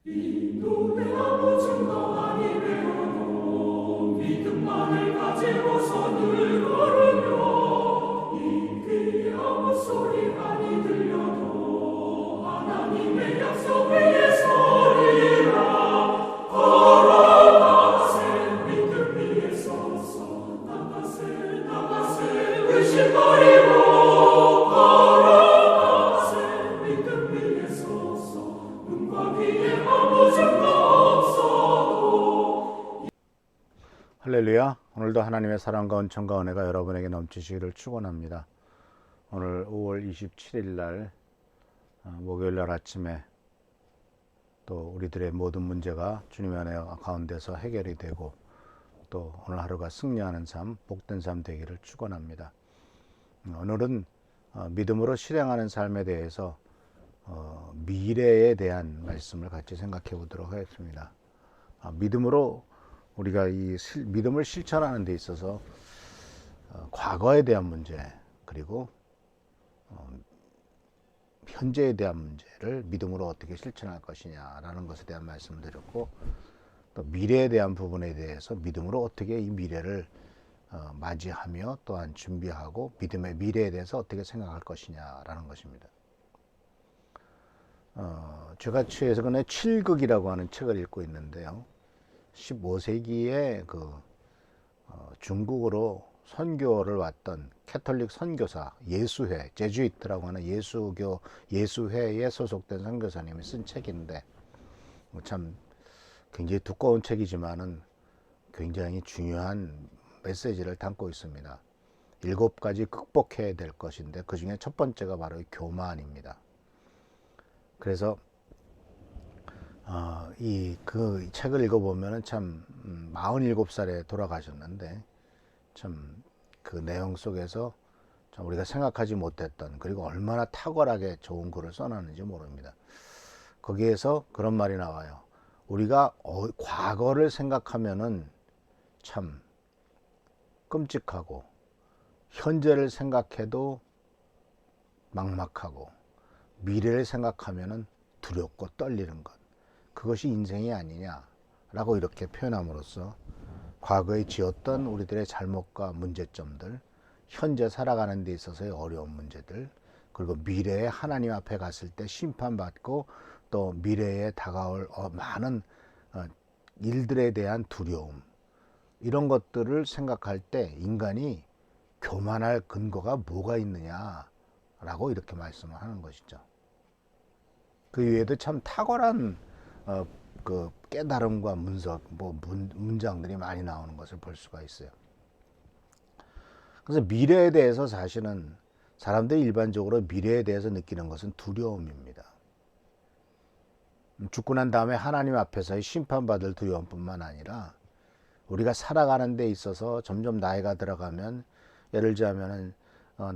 인도의 아무 증거 아니 되어도 믿음만을 가지고서 늘 걸으며 이 귀에 아무 소리 아니 들려도 하나님의 약속 위에 서리라. 걸어가세 믿음 위에 서서 나가세 의심 버리고 걸어가세 믿음 위에 서서 눈과 귀에 아무 증거 없어도. 할렐루야. 오늘도 하나님의 사랑과 은총과 은혜가 여러분에게 넘치시기를 축원합니다. 오늘 5월 27일 날 목요일 날 아침에 또 우리들의 모든 문제가 주님의 은혜 가운데서 해결이 되고 또 오늘 하루가 승리하는 삶, 복된 삶 되기를 축원합니다. 오늘은 믿음으로 실행하는 삶에 대해서 미래에 대한 말씀을 같이 생각해 보도록 하겠습니다. 믿음으로 우리가 이 믿음을 실천하는 데 있어서 과거에 대한 문제 그리고 현재에 대한 문제를 믿음으로 어떻게 실천할 것이냐라는 것에 대한 말씀을 드렸고, 또 미래에 대한 부분에 대해서 믿음으로 어떻게 이 미래를 맞이하며 또한 준비하고 믿음의 미래에 대해서 어떻게 생각할 것이냐라는 것입니다. 제가 최근에 칠극이라고 하는 책을 읽고 있는데요. 15세기에 중국으로 선교를 왔던 캐톨릭 선교사 예수회, 제주이트라고 하는 예수교 예수회에 소속된 선교사님이 쓴 책인데, 참 굉장히 두꺼운 책이지만은 굉장히 중요한 메시지를 담고 있습니다. 7가지 극복해야 될 것인데 그 중에 첫 번째가 바로 교만입니다. 그래서 그 책을 읽어보면은 참 47살에 돌아가셨는데 참 그 내용 속에서 참 우리가 생각하지 못했던, 그리고 얼마나 탁월하게 좋은 글을 써놨는지 모릅니다. 거기에서 그런 말이 나와요. 우리가 과거를 생각하면은 참 끔찍하고, 현재를 생각해도 막막하고, 미래를 생각하면은 두렵고 떨리는 것, 그것이 인생이 아니냐라고 이렇게 표현함으로써 과거에 지었던 우리들의 잘못과 문제점들, 현재 살아가는 데 있어서의 어려운 문제들, 그리고 미래에 하나님 앞에 갔을 때 심판받고 또 미래에 다가올 많은 일들에 대한 두려움, 이런 것들을 생각할 때 인간이 교만할 근거가 뭐가 있느냐라고 이렇게 말씀을 하는 것이죠. 그 외에도 참 탁월한 그 깨달음과 문장들이 많이 나오는 것을 볼 수가 있어요. 그래서 미래에 대해서 사실은 사람들이 일반적으로 미래에 대해서 느끼는 것은 두려움입니다. 죽고 난 다음에 하나님 앞에서의 심판받을 두려움뿐만 아니라 우리가 살아가는 데 있어서 점점 나이가 들어가면, 예를 들자면은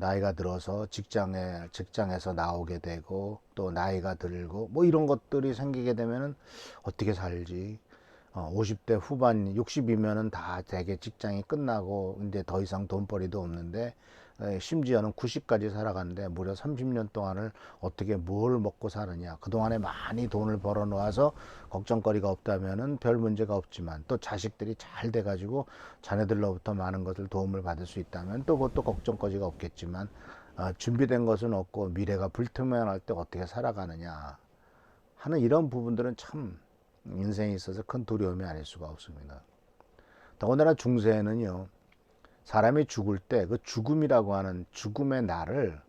나이가 들어서 직장에서 나오게 되고 또 나이가 들고 뭐 이런 것들이 생기게 되면은 어떻게 살지? 50대 후반 60이면은 다 대개 직장이 끝나고 이제 더 이상 돈벌이도 없는데, 심지어는 90까지 살아갔는데 무려 30년 동안을 어떻게 뭘 먹고 사느냐. 그동안에 많이 돈을 벌어 놓아서 걱정거리가 없다면은 별 문제가 없지만, 또 자식들이 잘 돼 가지고 자녀들로부터 많은 것을 도움을 받을 수 있다면 또 그것도 걱정거리가 없겠지만, 준비된 것은 없고 미래가 불투명할 때 어떻게 살아가느냐 하는 이런 부분들은 참 인생에 있어서 큰 두려움이 아닐 수가 없습니다. 더군다나 중세에는요, 사람이 죽을 때 그 죽음이라고 하는 죽음의 날을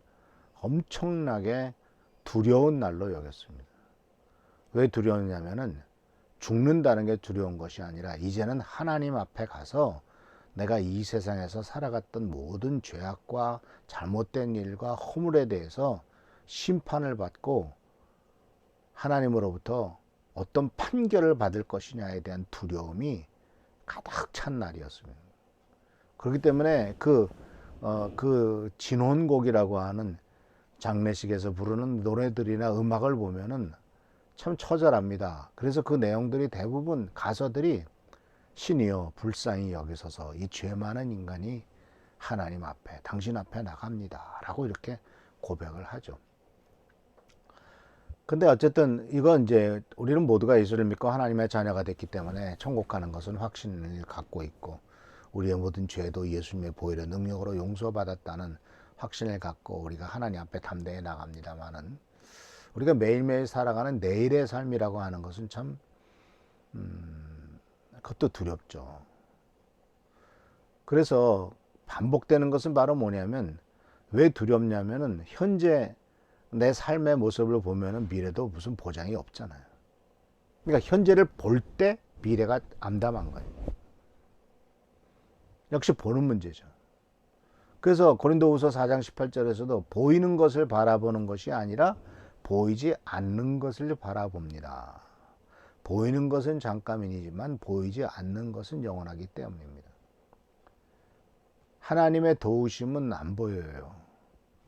엄청나게 두려운 날로 여겼습니다. 왜 두려웠냐면은 죽는다는 게 두려운 것이 아니라 이제는 하나님 앞에 가서 내가 이 세상에서 살아갔던 모든 죄악과 잘못된 일과 허물에 대해서 심판을 받고 하나님으로부터 어떤 판결을 받을 것이냐에 대한 두려움이 가득 찬 날이었습니다. 그렇기 때문에 그 진혼곡이라고 하는 장례식에서 부르는 노래들이나 음악을 보면은 참 처절합니다. 그래서 그 내용들이 대부분 가사들이 신이여 불쌍히 여기소서 이 죄 많은 인간이 하나님 앞에, 당신 앞에 나갑니다 라고 이렇게 고백을 하죠. 근데 어쨌든 이건 이제 우리는 모두가 예수를 믿고 하나님의 자녀가 됐기 때문에 천국 가는 것은 확신을 갖고 있고, 우리의 모든 죄도 예수님의 보혈의 능력으로 용서받았다는 확신을 갖고 우리가 하나님 앞에 담대히 나갑니다만은, 우리가 매일매일 살아가는 내일의 삶이라고 하는 것은 참 그것도 두렵죠. 그래서 반복되는 것은 바로 뭐냐면, 왜 두렵냐면은 현재 내 삶의 모습을 보면은 미래도 무슨 보장이 없잖아요. 그러니까 현재를 볼 때 미래가 암담한 거예요. 역시 보는 문제죠. 그래서 고린도후서 4장 18절에서도 보이는 것을 바라보는 것이 아니라 보이지 않는 것을 바라봅니다. 보이는 것은 잠깐이지만 보이지 않는 것은 영원하기 때문입니다. 하나님의 도우심은 안 보여요.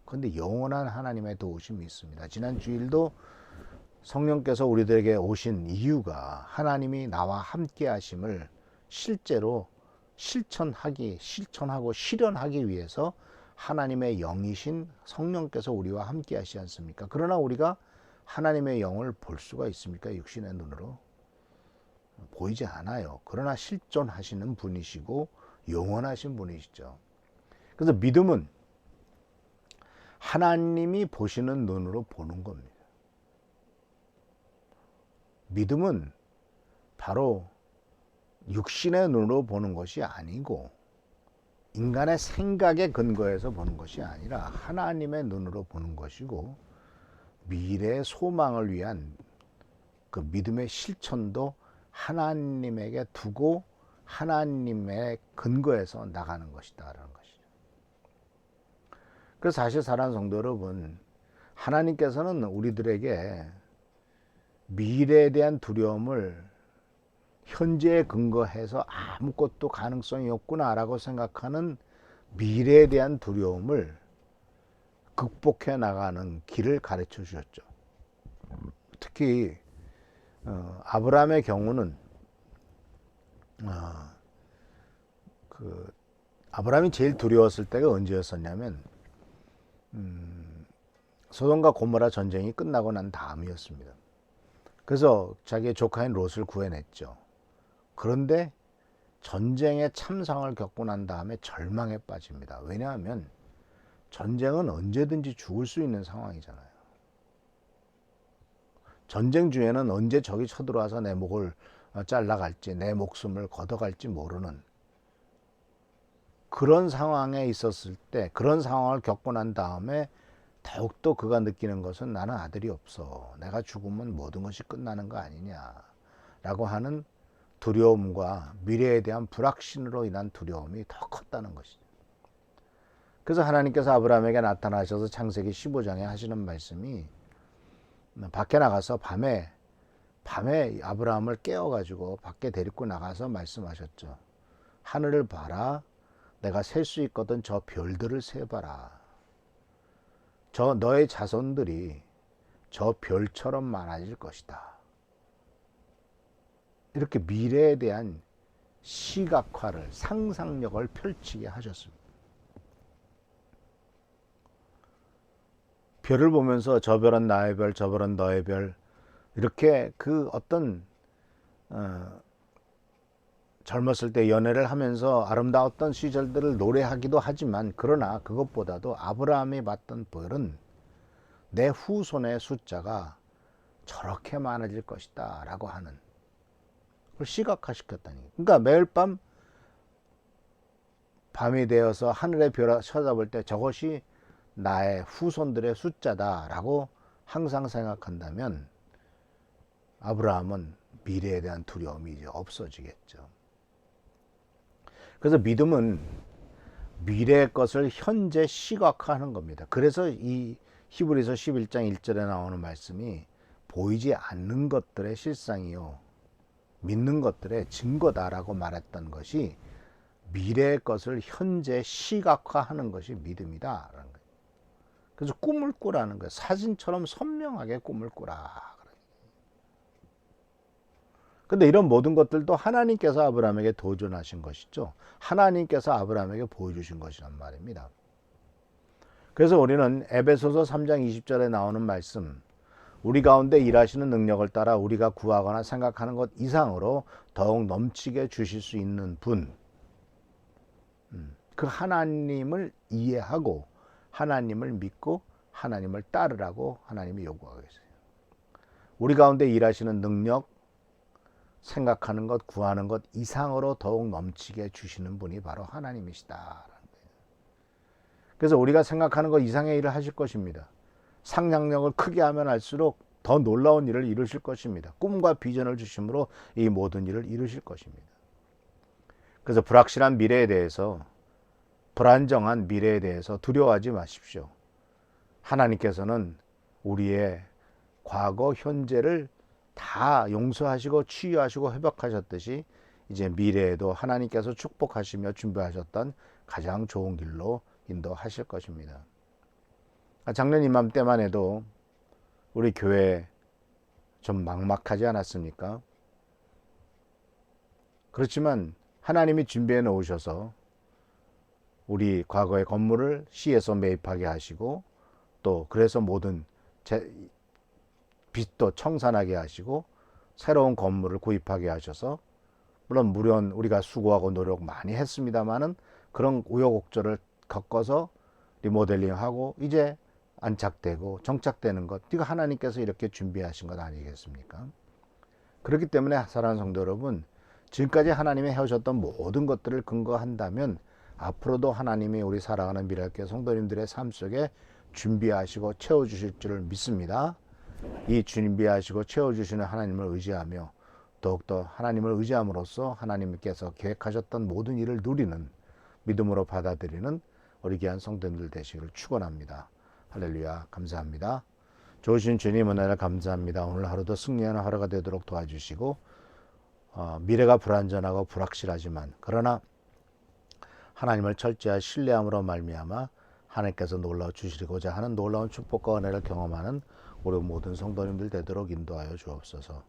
그런데 영원한 하나님의 도우심이 있습니다. 지난 주일도 성령께서 우리들에게 오신 이유가 하나님이 나와 함께 하심을 실제로 실천하고 실현하기 위해서 하나님의 영이신 성령께서 우리와 함께 하시지 않습니까? 그러나 우리가 하나님의 영을 볼 수가 있습니까? 육신의 눈으로? 보이지 않아요. 그러나 실존하시는 분이시고 영원하신 분이시죠. 그래서 믿음은 하나님이 보시는 눈으로 보는 겁니다. 믿음은 바로 육신의 눈으로 보는 것이 아니고 인간의 생각에 근거해서 보는 것이 아니라 하나님의 눈으로 보는 것이고, 미래의 소망을 위한 그 믿음의 실천도 하나님에게 두고 하나님의 근거에서 나가는 것이다라는 것이죠. 그래서 사실 사랑하는 성도 여러분, 하나님께서는 우리들에게 미래에 대한 두려움을 현재에 근거해서 아무것도 가능성이 없구나라고 생각하는 미래에 대한 두려움을 극복해 나가는 길을 가르쳐 주셨죠. 특히 아브라함의 경우는 아브라함이 제일 두려웠을 때가 언제였었냐면 소돔과 고모라 전쟁이 끝나고 난 다음이었습니다. 그래서 자기의 조카인 롯을 구해냈죠. 그런데 전쟁의 참상을 겪고 난 다음에 절망에 빠집니다. 왜냐하면 전쟁은 언제든지 죽을 수 있는 상황이잖아요. 전쟁 중에는 언제 적이 쳐들어와서 내 목을 잘라갈지, 내 목숨을 걷어갈지 모르는 그런 상황에 있었을 때, 그런 상황을 겪고 난 다음에 더욱더 그가 느끼는 것은 나는 아들이 없어, 내가 죽으면 모든 것이 끝나는 거 아니냐라고 하는 두려움과 미래에 대한 불확신으로 인한 두려움이 더 컸다는 것이죠. 그래서 하나님께서 아브라함에게 나타나셔서 창세기 15장에 하시는 말씀이, 밖에 나가서 밤에 아브라함을 깨워가지고 밖에 데리고 나가서 말씀하셨죠. 하늘을 봐라, 내가 셀 수 있거든 저 별들을 세봐라. 저 너의 자손들이 저 별처럼 많아질 것이다. 이렇게 미래에 대한 시각화를, 상상력을 펼치게 하셨습니다. 별을 보면서 저 별은 나의 별, 저 별은 너의 별, 이렇게 그 어떤 젊었을 때 연애를 하면서 아름다웠던 시절들을 노래하기도 하지만, 그러나 그것보다도 아브라함이 봤던 별은 내 후손의 숫자가 저렇게 많아질 것이다 라고 하는 그걸 시각화시켰다니. 그러니까 매일 밤이 되어서 하늘의 별을 쳐다볼 때 저것이 나의 후손들의 숫자다 라고 항상 생각한다면, 아브라함은 미래에 대한 두려움이 이제 없어지겠죠. 그래서 믿음은 미래의 것을 현재 시각화하는 겁니다. 그래서 이 히브리서 11장 1절에 나오는 말씀이 보이지 않는 것들의 실상이요 믿는 것들의 증거다라고 말했던 것이, 미래의 것을 현재 시각화하는 것이 믿음이다라는 거예요. 그래서 꿈을 꾸라는 거예요. 사진처럼 선명하게 꿈을 꾸라. 근데 이런 모든 것들도 하나님께서 아브라함에게 도전하신 것이죠. 하나님께서 아브라함에게 보여주신 것이란 말입니다. 그래서 우리는 에베소서 3장 20절에 나오는 말씀, 우리 가운데 일하시는 능력을 따라 우리가 구하거나 생각하는 것 이상으로 더욱 넘치게 주실 수 있는 분, 그 하나님을 이해하고 하나님을 믿고 하나님을 따르라고 하나님이 요구하고 있어요. 우리 가운데 일하시는 능력, 생각하는 것, 구하는 것 이상으로 더욱 넘치게 주시는 분이 바로 하나님이시다라는 거예요. 그래서 우리가 생각하는 것 이상의 일을 하실 것입니다. 상상력을 크게 하면 할수록 더 놀라운 일을 이루실 것입니다. 꿈과 비전을 주심으로 이 모든 일을 이루실 것입니다. 그래서 불확실한 미래에 대해서, 불안정한 미래에 대해서 두려워하지 마십시오. 하나님께서는 우리의 과거, 현재를 다 용서하시고 치유하시고 회복하셨듯이 이제 미래에도 하나님께서 축복하시며 준비하셨던 가장 좋은 길로 인도하실 것입니다. 작년 이맘때만 해도 우리 교회 좀 막막하지 않았습니까? 그렇지만 하나님이 준비해 놓으셔서 우리 과거의 건물을 시에서 매입하게 하시고 또 그래서 모든 빚도 청산하게 하시고 새로운 건물을 구입하게 하셔서 물론 우리가 수고하고 노력 많이 했습니다마는 그런 우여곡절을 겪어서 리모델링하고 이제 안착되고 정착되는 것, 이거 하나님께서 이렇게 준비하신 것 아니겠습니까? 그렇기 때문에 사랑하는 성도 여러분, 지금까지 하나님이 해오셨던 모든 것들을 근거한다면 앞으로도 하나님이 우리 사랑하는 미랄교회 성도님들의 삶 속에 준비하시고 채워주실 줄을 믿습니다. 이 준비하시고 채워주시는 하나님을 의지하며 더욱더 하나님을 의지함으로써 하나님께서 계획하셨던 모든 일을 누리는, 믿음으로 받아들이는 우리 귀한 성도님들 되시기를 축원합니다. 할렐루야. 감사합니다. 좋으신 주님 은혜를 감사합니다. 오늘 하루도 승리하는 하루가 되도록 도와주시고 미래가 불안전하고 불확실하지만 그러나 하나님을 철저히 신뢰함으로 말미암아 하나님께서 놀라워 주시고자 하는 놀라운 축복과 은혜를 경험하는 우리 모든 성도님들 되도록 인도하여 주옵소서.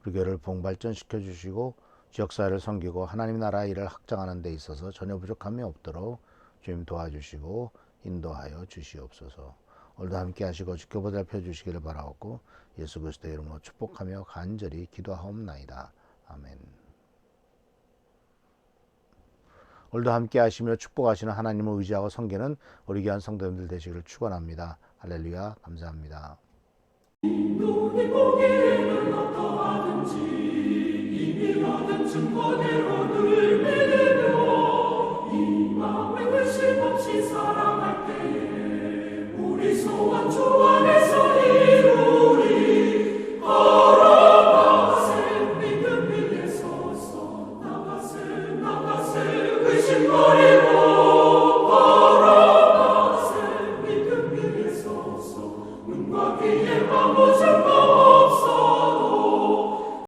우리 교회를 봉발전시켜 주시고 지역사회를 섬기고 하나님 나라의 일을 확장하는 데 있어서 전혀 부족함이 없도록 주님 도와주시고 인도하여 주시옵소서. 오늘도 함께 하시고 지켜보살펴 주시기를 바라옵고 예수 그리스도의 이름으로 축복하며 간절히 기도하옵나이다. 아멘. 오늘도 함께 하시며 축복하시는 하나님을 의지하고 섬기는 우리 귀한 성도님들 되시기를 축원합니다. 할렐루야. 감사합니다. 눈이 보기에는 어떠하든지 이미 얻은 증거대로 늘 믿으며 이 마음에 의심 없이 살아갈 때에 우리 소원 주 안에서 이루리. 걸어가세 믿음 위에 서서 나가세 의심 버리고 걸어가세 믿음 위에 서서 눈과 귀에 아무